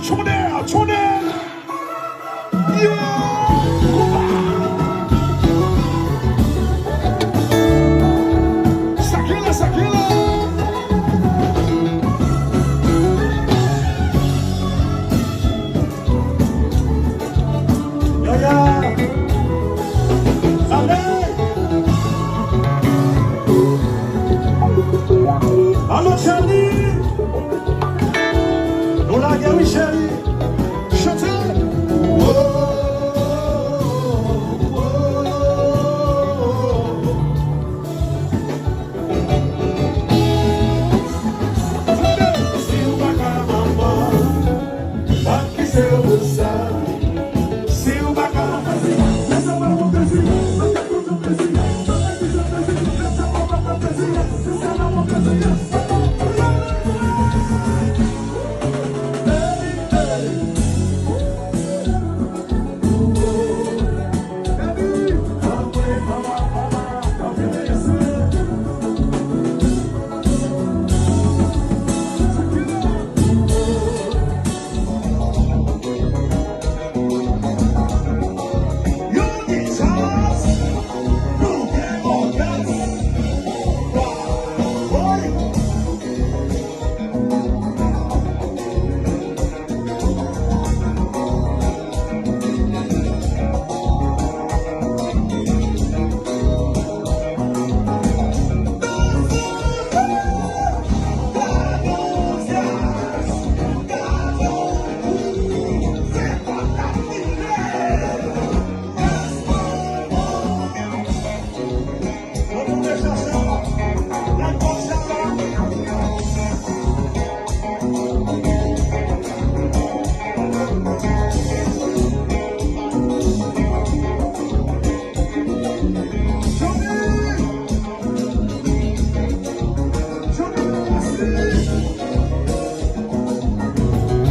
초대. Sakila. Allô Charlie, nous la guerre chérie, chantez. Si ou baka maman, pas qui c'est au ça. Si ou baka laisse-moi mon plaisir, laisse-moi mon plaisir, laisse-moi mon plaisir, laisse-moi mon plaisir.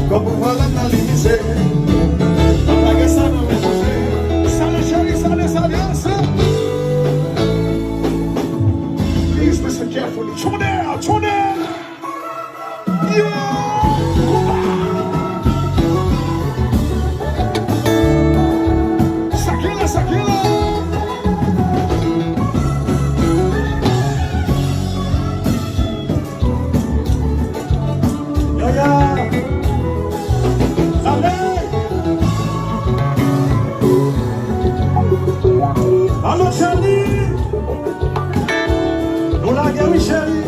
Como fala na limise, apaga essa não é você. Sale, Sherry, sale, essa. Please listen carefully. 초대. Sakila. Allô Charlie, nous la guerre chérie.